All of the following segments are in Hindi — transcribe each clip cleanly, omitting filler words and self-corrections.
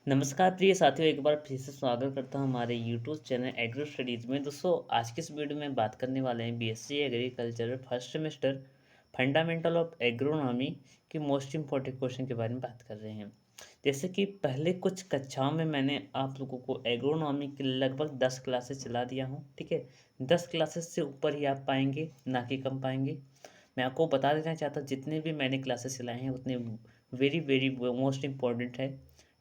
नमस्कार प्रिय साथियों, एक बार फिर से स्वागत करता हूँ हमारे यूट्यूब चैनल एग्रो स्टडीज़ में। दोस्तों, आज की इस वीडियो में बात करने वाले हैं BSc agriculture first semester fundamental of agronomy की मोस्ट इम्पॉर्टेंट क्वेश्चन के बारे में बात कर रहे हैं। जैसे कि पहले कुछ कक्षाओं में मैंने आप लोगों को एग्रोनॉमी की लगभग 10 क्लासेस चला दिया हूँ, ठीक है। 10 क्लासेस से ऊपर ही आप पाएंगे, ना कि कम पाएंगे। मैं आपको बता देना चाहता हूँ, जितने भी मैंने क्लासेस चलाए हैं उतने वेरी वेरी मोस्ट इम्पॉर्टेंट है,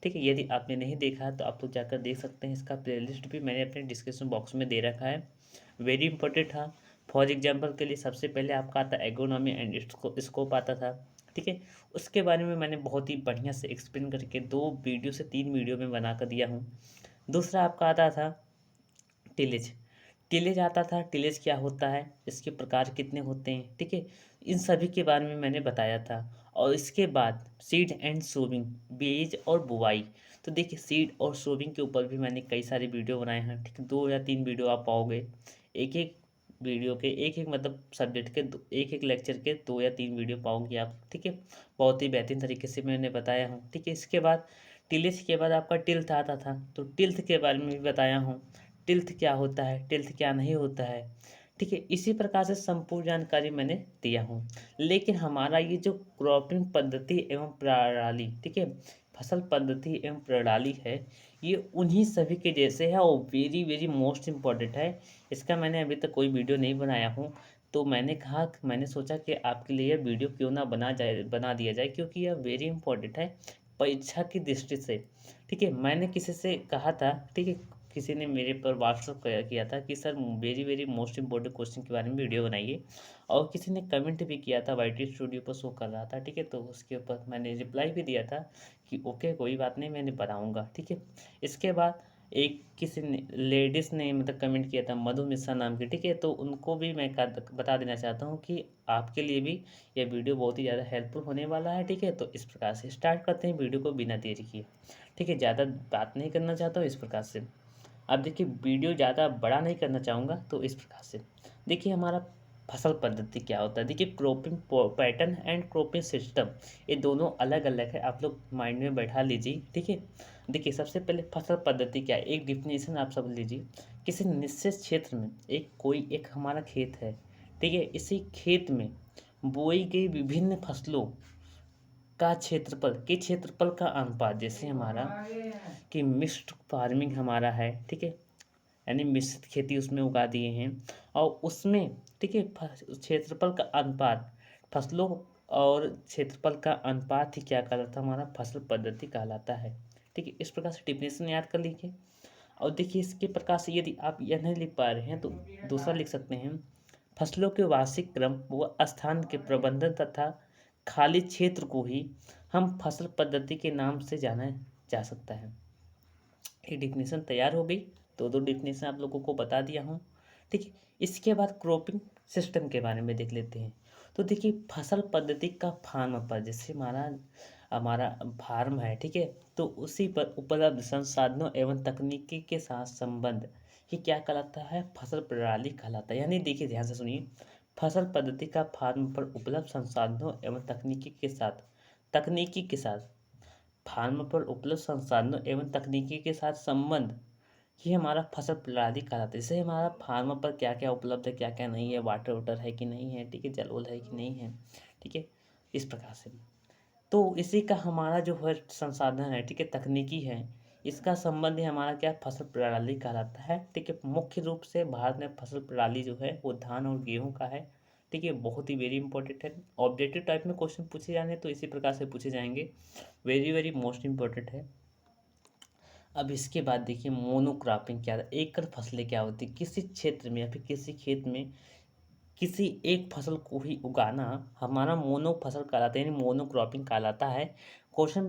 ठीक है। यदि आपने नहीं देखा है तो आप लोग जाकर देख सकते हैं। इसका प्लेलिस्ट भी मैंने अपने डिस्क्रिप्शन बॉक्स में दे रखा है। वेरी इंपॉर्टेंट था। फॉर एग्जांपल के लिए सबसे पहले आपका आता एग्रोनॉमी एंड स्कोप आता था, ठीक है। उसके बारे में मैंने बहुत ही बढ़िया से एक्सप्लेन करके 2 वीडियो से 3 वीडियो में बना कर दिया हूँ। दूसरा आपका आता था टिलेज। टिलेज आता था, टिलेज क्या होता है, इसके प्रकार कितने होते हैं, ठीक है। इन सभी के बारे में मैंने बताया था। और इसके बाद सीड एंड सोविंग, बीज और बुआई। तो देखिए, सीड और सोविंग के ऊपर भी मैंने कई सारे वीडियो बनाए हैं, ठीक है। 2 या 3 वीडियो आप पाओगे। एक एक वीडियो के एक एक मतलब सब्जेक्ट के एक एक लेक्चर के 2 या 3 वीडियो पाओगे आप, ठीक है। बहुत ही बेहतरीन तरीके से मैंने बताया हूँ, ठीक है। इसके बाद टिलेज के बाद आपका टिल्थ आता था, तो टिल्थ के बारे में भी बताया हूँ। टिल्थ क्या होता है, टिल्थ क्या नहीं होता है, ठीक है। इसी प्रकार से संपूर्ण जानकारी मैंने दिया हूँ। लेकिन हमारा ये जो क्रॉपिंग पद्धति एवं प्रणाली, ठीक है, फसल पद्धति एवं प्रणाली है, ये उन्हीं सभी के जैसे है और वेरी वेरी मोस्ट इम्पॉर्टेंट है। इसका मैंने अभी तक कोई वीडियो नहीं बनाया हूँ। तो मैंने सोचा कि आपके लिए यह वीडियो क्यों ना बना दिया जाए, क्योंकि यह वेरी इंपॉर्टेंट है परीक्षा की दृष्टि से, ठीक है। मैंने किसी से कहा था, ठीक है, किसी ने मेरे पर व्हाट्सअप किया था कि sir very very most important question के बारे में वीडियो बनाइए। और किसी ने कमेंट भी किया था, वाई टी स्टूडियो पर शो कर रहा था, ठीक है। तो उसके ऊपर मैंने रिप्लाई भी दिया था कि ओके, कोई बात नहीं, मैंने बनाऊँगा, ठीक है। इसके बाद एक किसी ने लेडीज़ ने मतलब कमेंट किया था, मधु मिश्रा नाम की, ठीक है। तो उनको भी मैं बता देना चाहता हूँ कि आपके लिए भी यह वीडियो बहुत ही ज़्यादा हेल्पफुल होने वाला है, ठीक है। तो इस प्रकार से स्टार्ट करते हैं वीडियो को बिना देरी किए, ठीक है। ज़्यादा बात नहीं करना चाहता हूँ इस प्रकार से। अब देखिए, वीडियो ज़्यादा बड़ा नहीं करना चाहूँगा, तो इस प्रकार से देखिए हमारा फसल पद्धति क्या होता है। देखिए, cropping pattern and cropping system, ये दोनों अलग अलग है, आप लोग माइंड में बैठा लीजिए, ठीक है। देखिए, सबसे पहले फसल पद्धति क्या है, एक डिफिनेशन आप सब लीजिए। किसी निश्चित क्षेत्र में एक हमारा खेत है, ठीक है। इसी खेत में बोई गई विभिन्न फसलों का क्षेत्रफल का अनुपात, जैसे हमारा कि मिक्स्ड फार्मिंग हमारा है, ठीक है। यानी मिश्रित खेती उसमें उगा दिए हैं और उसमें, ठीक है, क्षेत्रफल का अनुपात फसलों और क्षेत्रफल का अनुपात ही क्या कहलाता है, हमारा फसल पद्धति कहलाता है, ठीक है। इस प्रकार से डिफिनेशन याद कर लीजिए। और देखिए, इसके प्रकार से यदि आप यह नहीं लिख पा रहे हैं तो दूसरा लिख सकते हैं। फसलों के वार्षिक क्रम व स्थान के प्रबंधन तथा खाली क्षेत्र को ही हम फसल पद्धति के नाम से जाना जा सकता है। ये डिफिनेशन तैयार हो गई। दो डिफिनेशन आप लोगों को बता दिया हूँ, ठीक है। इसके बाद क्रॉपिंग सिस्टम के बारे में देख लेते हैं। तो देखिए, फसल पद्धति का फार्म पर, जैसे हमारा हमारा फार्म है, ठीक है। तो उसी पर उपलब्ध संसाधनों एवं तकनीकी के साथ संबंध ये क्या कहलाता है, फसल प्रणाली कहलाता है। यानी देखिए, ध्यान से सुनिए, फसल पद्धति का फार्म पर उपलब्ध संसाधनों एवं तकनीकी के साथ फार्म पर उपलब्ध संसाधनों एवं तकनीकी के साथ संबंध, ये हमारा फसल प्रणाली कहलाता है। जैसे हमारा फार्म पर क्या क्या उपलब्ध है, क्या क्या नहीं है, वाटर वाटर है कि नहीं है, ठीक है, जल वल है कि नहीं है, ठीक है। इस प्रकार से तो इसी का हमारा जो है संसाधन है, ठीक है, तकनीकी है, इसका संबंध ही हमारा क्या फसल प्रणाली कहलाता है, ठीक है। मुख्य रूप से भारत में फसल प्रणाली जो है वो धान और गेहूं का है, ठीक है। बहुत ही वेरी इंपॉर्टेंट है। ऑब्जेक्टिव टाइप में क्वेश्चन पूछे जाने तो इसी प्रकार से पूछे जाएंगे। वेरी वेरी मोस्ट इम्पोर्टेंट है। अब इसके बाद देखिए, मोनोक्रॉपिंग क्या है, एकल फसलें क्या होती है। किसी क्षेत्र में या फिर किसी खेत में किसी एक फसल को ही उगाना हमारा मोनो फसल कहलाता है, यानी मोनोक्रॉपिंग कहलाता है। क्वेश्चन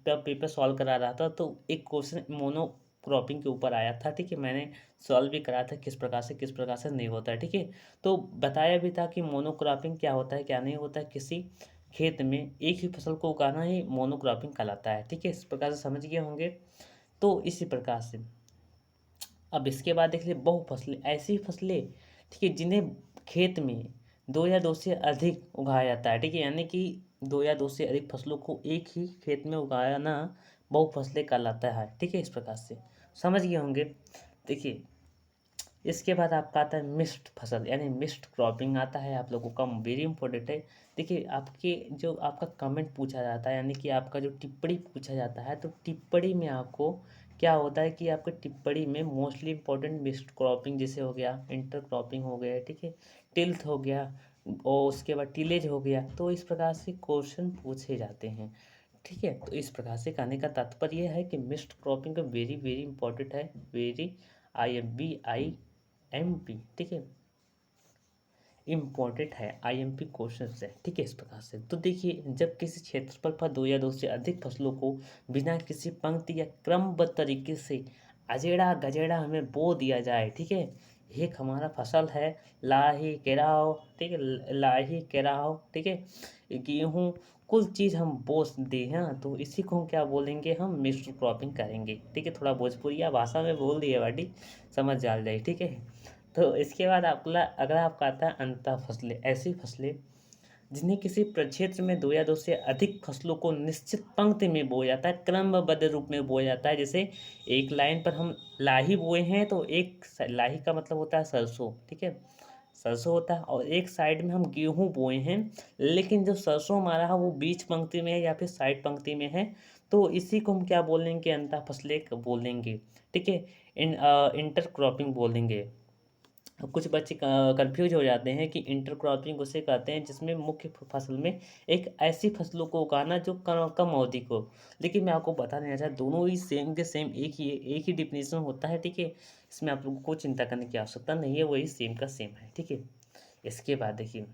पेपर सॉल्व करा रहा था तो एक क्वेश्चन मोनो क्रॉपिंग के ऊपर आया था, ठीक है। मैंने सॉल्व भी कराया था किस प्रकार से नहीं होता है, ठीक है। तो बताया भी था कि मोनोक्रॉपिंग क्या होता है, क्या नहीं होता है। किसी खेत में एक ही फसल को उगाना ही मोनोक्रॉपिंग कहलाता है, ठीक है। इस प्रकार से समझ गए होंगे। तो इसी प्रकार से अब इसके बाद देख लीजिए, बहुफसलें, ऐसी फसलें, ठीक है, जिन्हें खेत में दो या दो से अधिक उगाया जाता है, ठीक है। यानी कि दो या दो से अधिक फसलों को एक ही खेत में उगाना बहुफसली कहलाता है। ठीक है, इस प्रकार से समझ गए होंगे। देखिए इसके बाद आपका आता है मिक्स्ड फसल यानी मिक्स्ड क्रॉपिंग आता है आप लोगों का, वेरी इंपॉर्टेंट है। देखिए आपके जो आपका कमेंट पूछा जाता है यानी कि आपका जो टिप्पणी पूछा जाता है, तो टिप्पणी में आपको क्या होता है कि आपके टिप्पणी में मोस्टली इंपॉर्टेंट मिक्स्ड क्रॉपिंग जैसे हो गया, इंटर क्रॉपिंग हो गया, ठीक है, टिल्थ हो गया और उसके बाद टिलेज हो गया, तो इस प्रकार से क्वेश्चन पूछे जाते हैं। ठीक है, तो इस प्रकार से कहने का तात्पर्य यह है कि मिक्स्ड क्रॉपिंग का वेरी वेरी इंपॉर्टेंट है, वेरी IMP, ठीक है, इम्पॉर्टेंट है, IMP क्वेश्चन है। ठीक है, इस प्रकार से तो देखिए जब किसी क्षेत्रफल पर दो या दो से अधिक फसलों को बिना किसी पंक्ति या क्रमबद्ध तरीके से अजेड़ा गजेड़ा हमें बो दिया जाए, ठीक है, एक हमारा फसल है लाही केराव, ठीक है, लाही केराव, ठीक है, गेहूँ, कुल चीज़ हम बो दें, हाँ, तो इसी को हम क्या बोलेंगे, हम मिक्स्ड क्रॉपिंग करेंगे। ठीक है, थोड़ा भोजपुरिया भाषा में बोल दिए बाटी, समझ जाल जाए। ठीक है, तो इसके बाद अगला अगला आपका आता है अंतः फसलें, ऐसी फसलें जिन्हें किसी प्रक्षेत्र में दो या दो से अधिक फसलों को निश्चित पंक्ति में बोया जाता है, क्रमबद्ध रूप में बोया जाता है। जैसे एक लाइन पर हम लाही बोए हैं तो एक लाही का मतलब होता है सरसों, ठीक है, सरसों होता है, और एक साइड में हम गेहूं बोए हैं, लेकिन जो सरसों हमारा है वो बीच पंक्ति में है या फिर साइड पंक्ति में है, तो इसी को हम क्या बोलेंगे, अंतः फसलें बोलेंगे। ठीक है, इंटर क्रॉपिंग बोलेंगे। कुछ बच्चे कंफ्यूज हो जाते हैं कि इंटर क्रॉपिंग उसे कहते हैं जिसमें मुख्य फसल में एक ऐसी फसलों को उगाना जो कम अवधि को, लेकिन मैं आपको बता देना चाहता, दोनों ही सेम के सेम एक ही डिफिनेशन होता है। ठीक है, इसमें आप लोगों को चिंता करने की आवश्यकता नहीं है, वही सेम का सेम है। ठीक है, इसके बाद देखिए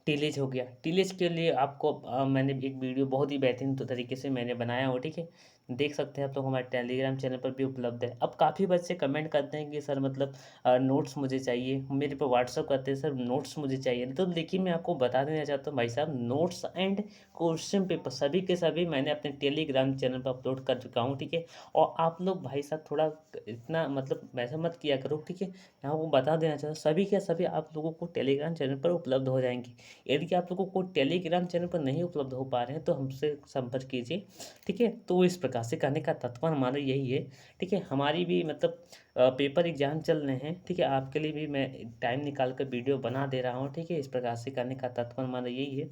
टिलेज हो गया। टिलेज के लिए आपको मैंने एक वीडियो बहुत ही बेहतरीन तरीके से मैंने बनाया हो, ठीक है, देख सकते हैं आप लोग, हमारे टेलीग्राम चैनल पर भी उपलब्ध है। अब काफ़ी बच्चे कमेंट करते हैं कि सर मतलब नोट्स मुझे चाहिए, मेरे पे व्हाट्सअप करते हैं सर नोट्स मुझे चाहिए, तो लेकिन मैं आपको बता देना चाहता हूँ भाई साहब, नोट्स एंड क्वेश्चन पेपर सभी के सभी मैंने अपने टेलीग्राम चैनल पर अपलोड कर चुका हूँ। ठीक है, और आप लोग भाई साहब थोड़ा इतना मतलब वैसा मत किया करो। ठीक है, मैं आपको बता देना चाहता हूँ सभी के सभी आप लोगों को टेलीग्राम चैनल पर उपलब्ध हो जाएंगे। यदि आप लोगों को टेलीग्राम चैनल पर नहीं उपलब्ध हो पा रहे हैं तो हमसे संपर्क कीजिए। ठीक है, तो इस प्रकार से कहने का तात्पर्य हमारा यही है। ठीक है, हमारी भी मतलब पेपर एग्जाम चल रहे हैं। ठीक है, आपके लिए भी मैं टाइम निकाल कर वीडियो बना दे रहा हूँ। ठीक है, इस प्रकार से कहने का तात्पर्य हमारा यही है।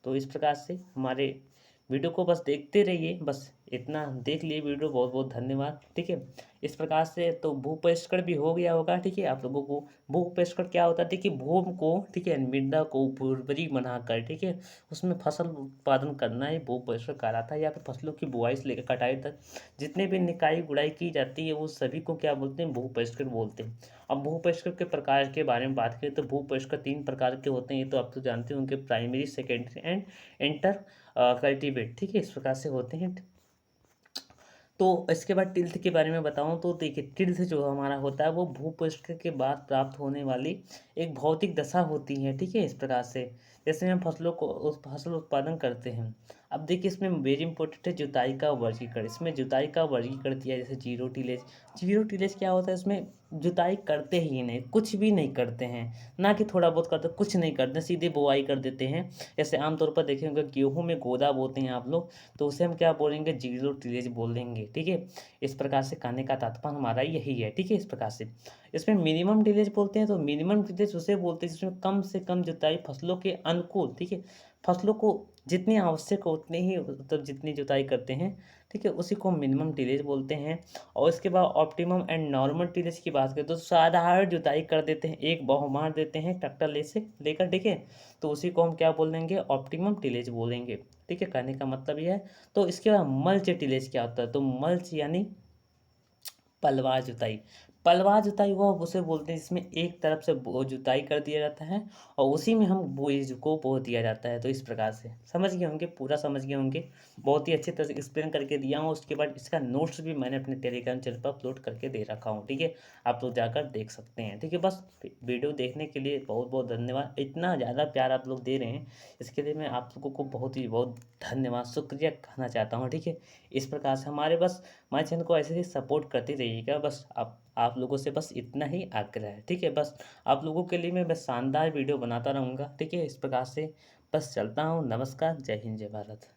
तो इस प्रकार से हमारे वीडियो को बस देखते रहिए, बस इतना देख लिए वीडियो, बहुत बहुत धन्यवाद। ठीक है, इस प्रकार से तो भू परिष्करण भी हो गया होगा। ठीक है, आप लोगों को भू परिष्करण क्या होता है, देखिए भूमि को, ठीक है, मृदा को उर्वरी बनाकर, ठीक है, उसमें फसल उत्पादन करना ही भू परिष्करण कहलाता है, या फिर फसलों की बुआई से लेकर कटाई तक जितने भी निकाई गुड़ाई की जाती है वो सभी को क्या बोलते हैं, भू परिष्करण बोलते हैं। अब भू परिष्करण के प्रकार के बारे में बात करें तो भू परिष्करण 3 प्रकार के होते हैं, ये तो आप तो जानते हैं, उनके primary, secondary and inter cultivate. ठीक है, इस प्रकार से होते हैं। तो इसके बाद टिल्थ के बारे में बताऊं तो देखिए टिल्थ जो हमारा होता है वो भूपृष्ठ के बाद प्राप्त होने वाली एक भौतिक दशा होती है। ठीक है, इस प्रकार से जैसे हम फसलों को फसल उत्पादन करते हैं। अब देखिए इसमें वेरी इंपॉर्टेंट है जुताई का वर्गीकरण, इसमें जुताई का वर्गीकरण दिया है, जैसे जीरो टिलेज। जीरो टिलेज क्या होता है, इसमें जुताई करते ही नहीं, कुछ भी नहीं करते हैं, ना कि थोड़ा बहुत करते, कुछ नहीं करते, सीधे बुआई कर देते हैं। जैसे आमतौर पर देखेंगे गेहूं में गोदा बोते हैं आप लोग, तो उसे हम क्या बोलेंगे, जीरो टिलेज बोलेंगे। ठीक है, इस प्रकार से कहने का तात्पर्य हमारा यही है। ठीक है, इस प्रकार से इसमें मिनिमम टिलेज बोलते हैं, तो मिनिमम टिलेज उसे बोलते हैं जिसमें कम से कम जुताई फसलों के अनुकूल, ठीक है, फसलों को जितनी आवश्यक हो उतनी ही मतलब जितनी जुताई करते हैं, ठीक है, उसी को मिनिमम टिलेज बोलते हैं। और इसके बाद ऑप्टिमम एंड नॉर्मल टिलेज की बात करें तो साधारण जुताई कर देते हैं, एक बाहु मार देते हैं ट्रैक्टर ले से लेकर, ठीक है, तो उसी को हम क्या बोल देंगे, ऑप्टिमम टिलेज बोलेंगे। ठीक है, कहने का मतलब यह है। तो इसके बाद मल्च टिलेज क्या होता है, तो मल्च यानी पलवार जुताई। पलवार जुताई वह उसे बोलते हैं जिसमें एक तरफ से जुताई कर दिया जाता है और उसी में हम बीज को बो दिया जाता है। तो इस प्रकार से समझ गए होंगे, पूरा समझ गए होंगे, बहुत ही अच्छे तरह से एक्सप्लेन करके दिया हूँ। उसके बाद इसका नोट्स भी मैंने अपने टेलीग्राम चैनल पर अपलोड करके दे रखा हूँ। ठीक है, आप लोग जाकर देख सकते हैं। ठीक है, बस वीडियो देखने के लिए बहुत बहुत धन्यवाद। इतना ज़्यादा प्यार आप लोग दे रहे हैं, इसके लिए मैं आप लोगों को बहुत ही बहुत धन्यवाद, शुक्रिया कहना चाहता हूँ। ठीक है, इस प्रकार से हमारे चैनल को ऐसे ही सपोर्ट करते रहिएगा, बस आप लोगों से बस इतना ही आग्रह है। ठीक है, बस आप लोगों के लिए मैं बस शानदार वीडियो बनाता रहूँगा। ठीक है, इस प्रकार से बस चलता हूँ। नमस्कार, जय हिंद, जय भारत।